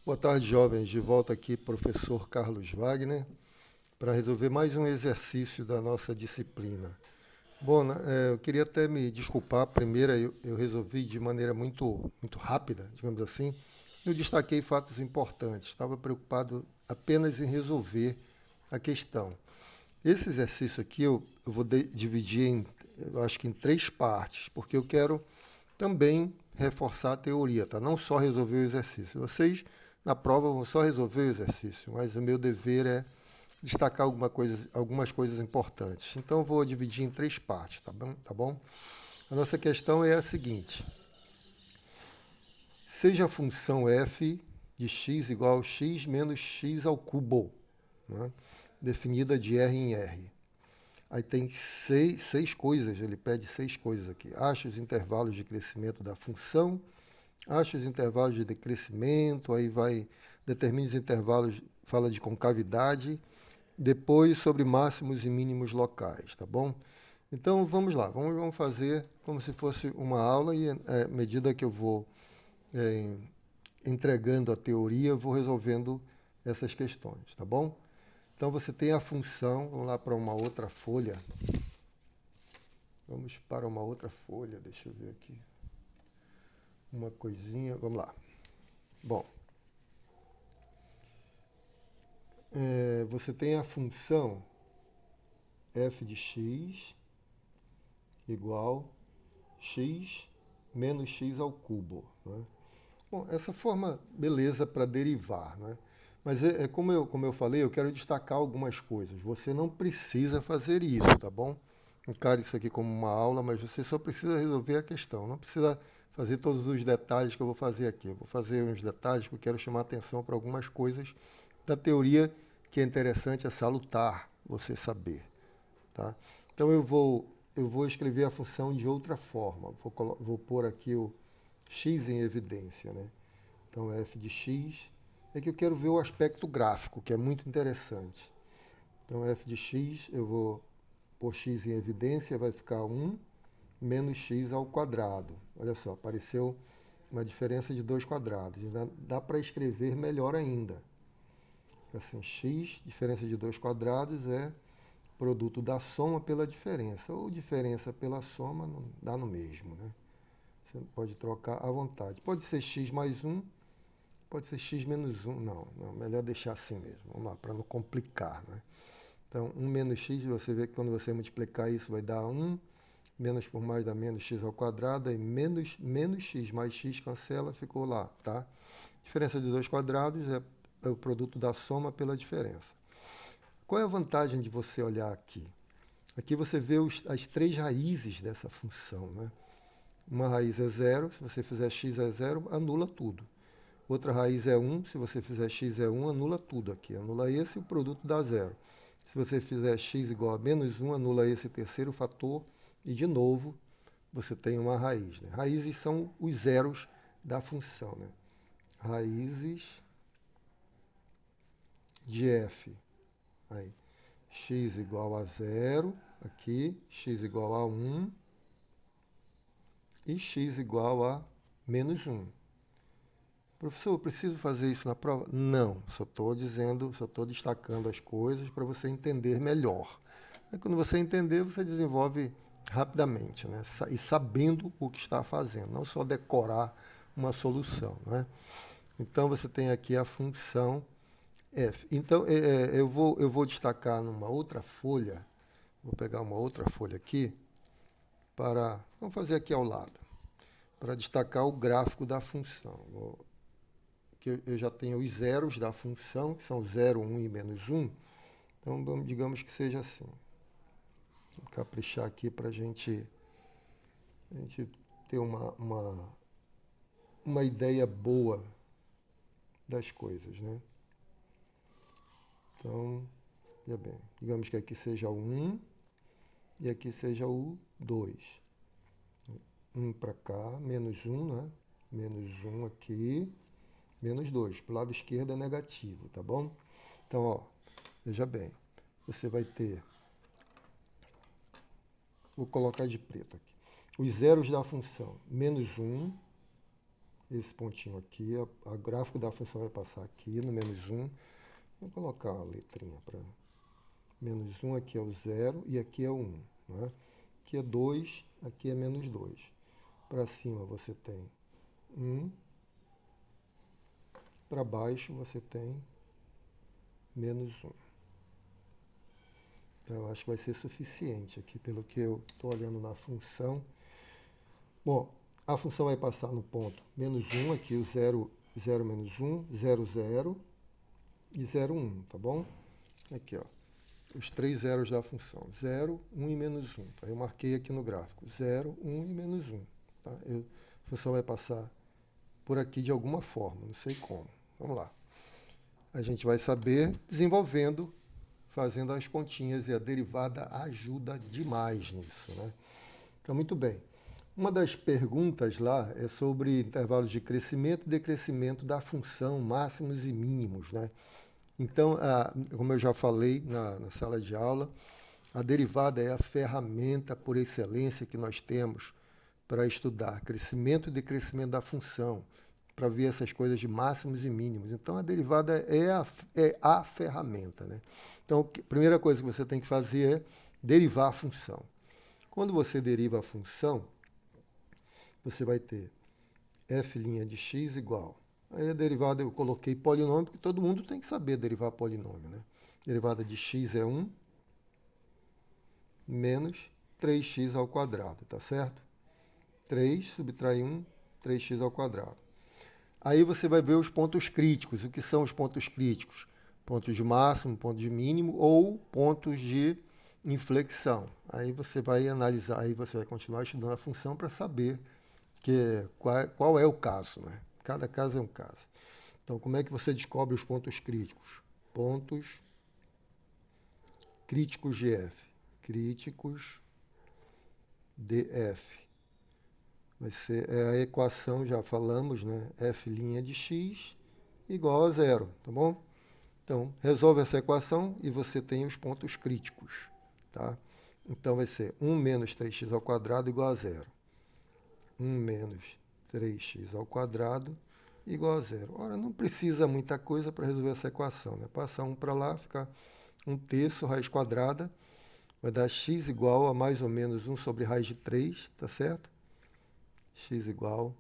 Boa tarde, jovens. De volta aqui, professor Carlos Wagner, para resolver mais um exercício da nossa disciplina. Bom, eu queria até me desculpar. Primeiro, eu resolvi de maneira muito rápida, digamos assim. Eu destaquei fatos importantes. Estava preocupado apenas em resolver a questão. Esse exercício aqui eu vou dividir eu acho que em três partes, porque eu quero também reforçar a teoria, tá? Não só resolver o exercício. Vocês, na prova, vão só resolver o exercício, mas o meu dever é destacar algumas coisas importantes. Então, eu vou dividir em três partes, tá bom? Tá bom? A nossa questão é a seguinte. Seja a função f de x igual a x menos x ao cubo, né? Definida de R em R. Aí tem seis coisas, ele pede seis coisas aqui. Acha os intervalos de crescimento da função, acha os intervalos de decrescimento, aí vai, determine os intervalos, fala de concavidade, depois sobre máximos e mínimos locais, tá bom? Então vamos lá, vamos fazer como se fosse uma aula e à medida que eu vou é, entregando a teoria, eu vou resolvendo essas questões, tá bom? Então você tem a função, vamos lá para uma outra folha. Vamos para uma outra folha, deixa eu ver aqui. Uma coisinha, vamos lá. Bom, você tem a função f de x igual x menos x ao cubo. Né? Bom, essa forma, beleza para derivar, né? Mas como eu falei, eu quero destacar algumas coisas. Você não precisa fazer isso, tá bom? Encare isso aqui como uma aula, mas você só precisa resolver a questão. Não precisa fazer todos os detalhes que eu vou fazer aqui. Eu vou fazer uns detalhes que eu quero chamar a atenção para algumas coisas da teoria que é interessante, é salutar você saber. Tá? Então eu vou escrever a função de outra forma. Vou pôr aqui o x em evidência. Né? Então f de x é que eu quero ver o aspecto gráfico, que é muito interessante. Então f de x, eu vou pôr x em evidência, vai ficar 1 menos x ao quadrado. Olha só, apareceu uma diferença de 2 quadrados. Dá para escrever melhor ainda. Assim, x, diferença de 2 quadrados, é produto da soma pela diferença. Ou diferença pela soma, não dá no mesmo. Né? Você pode trocar à vontade. Pode ser x mais 1, pode ser x menos 1. Não, melhor deixar assim mesmo. Vamos lá, para não complicar. Né? Então, 1 menos x, você vê que quando você multiplicar isso vai dar 1. Menos por mais dá menos x ao quadrado, aí menos x mais x cancela, ficou lá, tá? Diferença de dois quadrados é o produto da soma pela diferença. Qual é a vantagem de você olhar aqui? Aqui você vê as três raízes dessa função, né? Uma raiz é zero, se você fizer x é zero, anula tudo. Outra raiz é 1, se você fizer x é 1, anula tudo aqui. Anula esse e o produto dá zero. Se você fizer x igual a menos 1, anula esse terceiro fator e, de novo, você tem uma raiz. Né? Raízes são os zeros da função. Né? Raízes de f. Aí, x igual a zero, aqui, x igual a 1 e x igual a menos 1. Professor, eu preciso fazer isso na prova? Não, só estou destacando as coisas para você entender melhor. Aí, quando você entender, você desenvolve rapidamente, né? E sabendo o que está fazendo, não só decorar uma solução. Né? Então, você tem aqui a função f. Então, eu vou destacar numa outra folha, vou pegar uma outra folha aqui, vamos fazer aqui ao lado, para destacar o gráfico da função. Que eu já tenho os zeros da função, que são 0, 1 e menos 1. Então, digamos que seja assim. Vou caprichar aqui para a gente ter uma ideia boa das coisas. Né? Então, veja bem, digamos que aqui seja o 1 e aqui seja o 2. 1 para cá, menos 1, né? Menos 1 aqui, menos 2. Para o lado esquerdo é negativo, tá bom? Então, ó, veja bem, você vai ter, vou colocar de preto aqui, os zeros da função, menos 1, esse pontinho aqui, o gráfico da função vai passar aqui no menos 1. Vou colocar uma letrinha para menos 1, aqui é o 0 e aqui é o 1. Né? Aqui é 2, aqui é menos 2. Para cima você tem 1, para baixo você tem menos 1. Então, eu acho que vai ser suficiente aqui, pelo que eu estou olhando na função. Bom, a função vai passar no ponto menos 1, aqui o 0, 0 menos 1, 0, 0 e 0, 1, tá bom? Aqui, ó, os três zeros da função, 0, 1 e menos 1. Tá? Eu marquei aqui no gráfico, 0, 1 e menos 1. Tá? A função vai passar por aqui de alguma forma, não sei como. Vamos lá. A gente vai saber desenvolvendo, fazendo as continhas, e a derivada ajuda demais nisso, né? Então, muito bem. Uma das perguntas lá é sobre intervalos de crescimento e decrescimento da função, máximos e mínimos, né? Então, como eu já falei na sala de aula, a derivada é a ferramenta por excelência que nós temos para estudar crescimento e decrescimento da função, para ver essas coisas de máximos e mínimos. Então, a derivada é a ferramenta, né? Então, a primeira coisa que você tem que fazer é derivar a função. Quando você deriva a função, você vai ter f' de x igual. Aí a derivada eu coloquei polinômio, porque todo mundo tem que saber derivar polinômio, né? Derivada de x é 1 menos 3x ao quadrado, tá certo? 3 subtrai 1, 3x ao quadrado. Aí você vai ver os pontos críticos. O que são os pontos críticos? Pontos de máximo, pontos de mínimo ou pontos de inflexão. Aí você vai analisar, aí você vai continuar estudando a função para saber qual é o caso, né? Cada caso é um caso. Então, como é que você descobre os pontos críticos? Pontos críticos de f. Críticos de f. Vai ser a equação, já falamos, né? F' de x igual a 0, tá bom? Então, resolve essa equação e você tem os pontos críticos, tá? Então, vai ser 1 menos 3x ao quadrado igual a 0. 1 menos 3x ao quadrado igual a 0. Ora, não precisa muita coisa para resolver essa equação, né? Passa 1 para lá, fica 1/3 raiz quadrada, vai dar x igual a mais ou menos 1 sobre raiz de 3, tá certo? X igual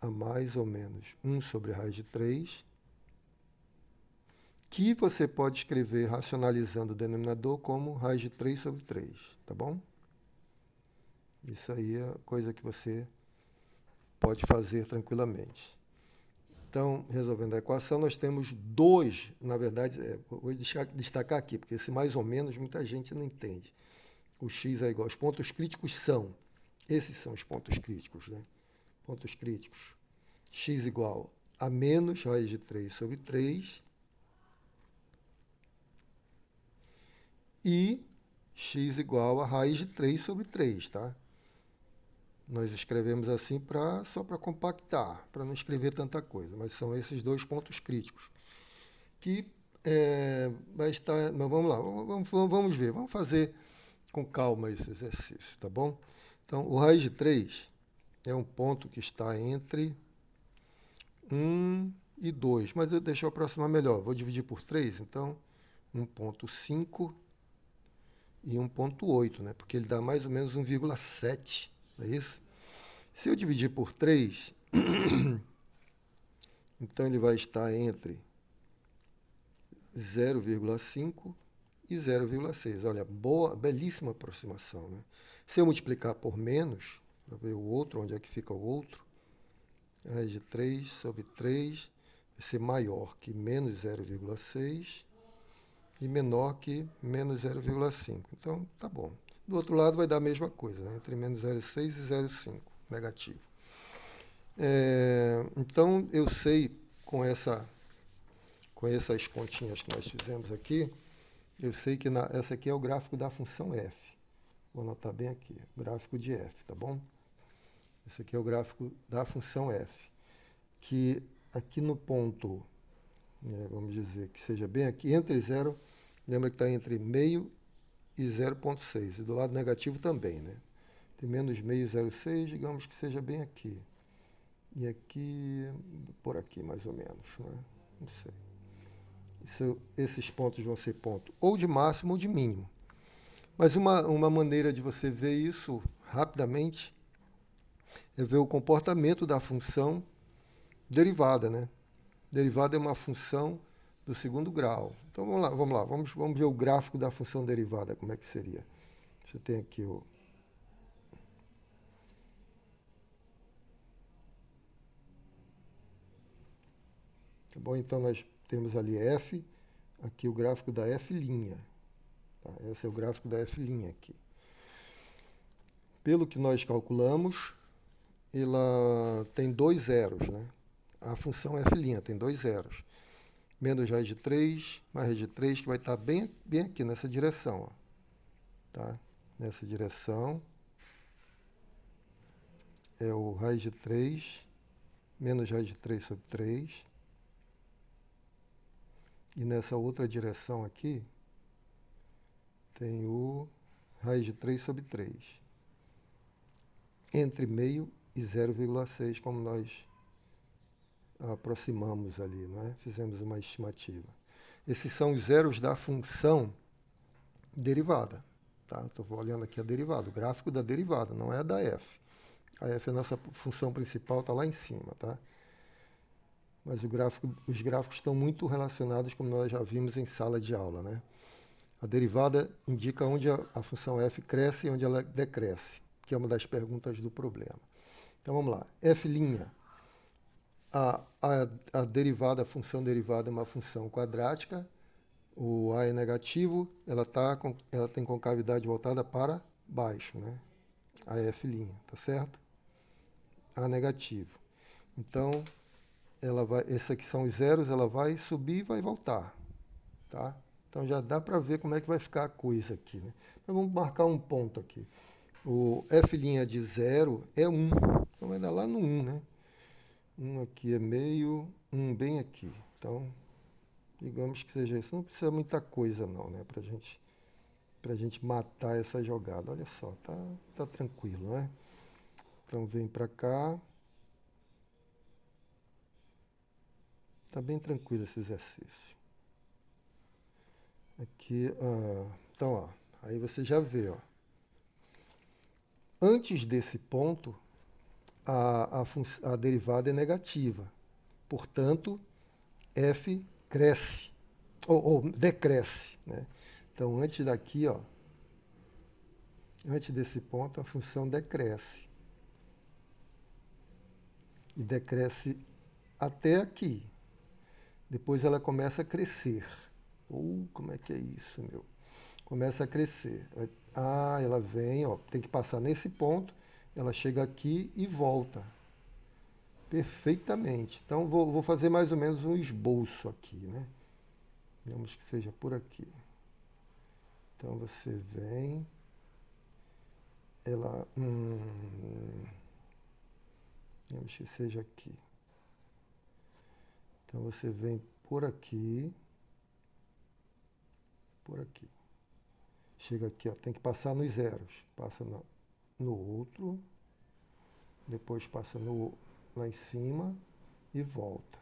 a mais ou menos 1 sobre raiz de 3, que você pode escrever racionalizando o denominador como raiz de 3 sobre 3, tá bom? Isso aí é coisa que você pode fazer tranquilamente. Então, resolvendo a equação, nós temos dois, na verdade, vou destacar aqui, porque esse mais ou menos muita gente não entende. O x é igual, os pontos críticos são, esses são os pontos críticos, né? Pontos críticos. X igual a menos raiz de 3 sobre 3 e x igual a raiz de 3 sobre 3, tá? Nós escrevemos assim só para compactar, para não escrever tanta coisa, mas são esses dois pontos críticos. Que vai estar... Mas vamos lá, vamos ver, vamos fazer com calma esse exercício, tá bom? Então, o raiz de 3 é um ponto que está entre 1 e 2, mas deixa eu aproximar melhor. Vou dividir por 3, então 1,5 e 1,8, né? Porque ele dá mais ou menos 1,7, não é isso? Se eu dividir por 3, então ele vai estar entre 0,5 e 0,6. Olha, boa, belíssima aproximação, né? Se eu multiplicar por menos, para ver o outro, onde é que fica o outro, raiz de 3 sobre 3 vai ser maior que menos 0,6 e menor que menos 0,5. Então, tá bom. Do outro lado vai dar a mesma coisa, né? Entre menos 0,6 e 0,5, negativo. Então, eu sei, com essas continhas que nós fizemos aqui, eu sei que essa aqui é o gráfico da função f. Vou anotar bem aqui, gráfico de f, tá bom? Esse aqui é o gráfico da função f, que aqui no ponto, vamos dizer que seja bem aqui, entre 0, lembra que está entre meio e 0,6, e do lado negativo também, né? Tem menos meio e 0,6, digamos que seja bem aqui. E aqui, por aqui mais ou menos, né? Não sei. Esses pontos vão ser ponto ou de máximo ou de mínimo. Mas uma maneira de você ver isso rapidamente é ver o comportamento da função derivada, né? Derivada é uma função do segundo grau. Então vamos ver o gráfico da função derivada, como é que seria. Você tem aqui o... Tá bom? Então nós temos ali f, aqui o gráfico da f'. Tá? Esse é o gráfico da f' aqui. Pelo que nós calculamos, ela tem dois zeros, né? A função f' tem dois zeros. Menos raiz de 3, mais raiz de 3, que vai estar bem aqui nessa direção. Ó. Tá? Nessa direção é o raiz de 3, menos raiz de 3 sobre 3. E nessa outra direção aqui, tem o raiz de 3 sobre 3. Entre meio e 0,6, como nós aproximamos ali, né? Fizemos uma estimativa. Esses são os zeros da função derivada. Tá? Estou olhando aqui a derivada, o gráfico da derivada, não é a da f. A f é a nossa função principal, está lá em cima. Tá? Mas os gráficos estão muito relacionados, como nós já vimos em sala de aula. Né? A derivada indica onde a função f cresce e onde ela decresce, que é uma das perguntas do problema. Então vamos lá. F', a derivada, a função derivada é uma função quadrática. O a é negativo, ela tem concavidade voltada para baixo, né? A f', tá certo? A negativo. Então, esses aqui são os zeros, ela vai subir e vai voltar, tá? Então já dá para ver como é que vai ficar a coisa aqui, né? Mas vamos marcar um ponto aqui. O f' de 0 é 1, então vai dar lá no 1, né? 1 aqui é meio, 1 bem aqui. Então, digamos que seja isso. Não precisa muita coisa não, né? Pra gente matar essa jogada. Olha só, tá tranquilo, né? Então vem para cá. Tá bem tranquilo esse exercício. Aqui, então, ó, aí você já vê, ó. Antes desse ponto, a derivada é negativa. Portanto, f cresce, ou decresce, né? Então, antes daqui, ó, antes desse ponto, a função decresce. E decresce até aqui. Depois ela começa a crescer. Como é que é isso, meu? Começa a crescer. Ela vem, ó, tem que passar nesse ponto, ela chega aqui e volta. Perfeitamente. Então, vou fazer mais ou menos um esboço aqui, né? Digamos que seja por aqui. Então, você vem, ela... digamos que seja aqui. Então, você vem por aqui, chega aqui, ó, tem que passar nos zeros. Passa no outro, depois passa lá em cima e volta.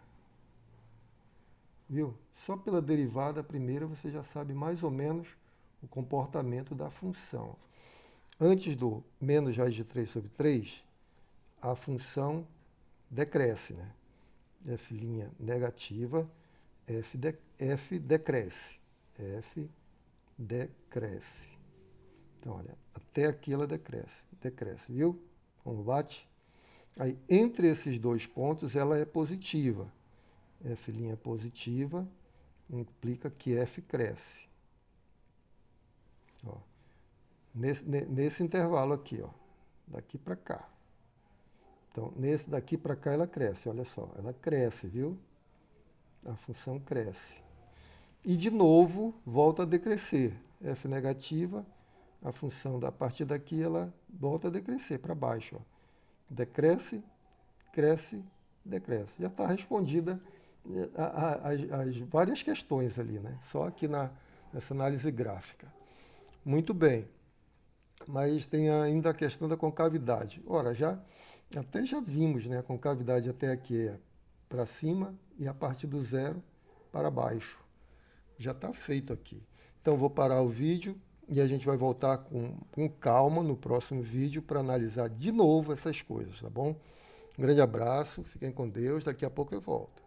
Viu? Só pela derivada primeira você já sabe mais ou menos o comportamento da função. Antes do menos raiz de 3 sobre 3, a função decresce, né? F' negativa, f decresce. F decresce. Então, olha, até aqui ela decresce, viu? Como bate? Aí, entre esses dois pontos, ela é positiva. F' positiva implica que F cresce. Ó, nesse intervalo aqui, ó, daqui para cá. Então, nesse daqui para cá ela cresce, olha só, ela cresce, viu? A função cresce. E, de novo, volta a decrescer. F negativa, a função da partir daqui, ela volta a decrescer para baixo. Ó. Decresce, cresce, decresce. Já está respondida as várias questões ali, né? Só aqui nessa análise gráfica. Muito bem. Mas tem ainda a questão da concavidade. Ora, já Até já vimos, né? A concavidade até aqui é para cima e a partir do zero para baixo. Já está feito aqui. Então vou parar o vídeo e a gente vai voltar com calma no próximo vídeo para analisar de novo essas coisas, tá bom? Um grande abraço, fiquem com Deus, daqui a pouco eu volto.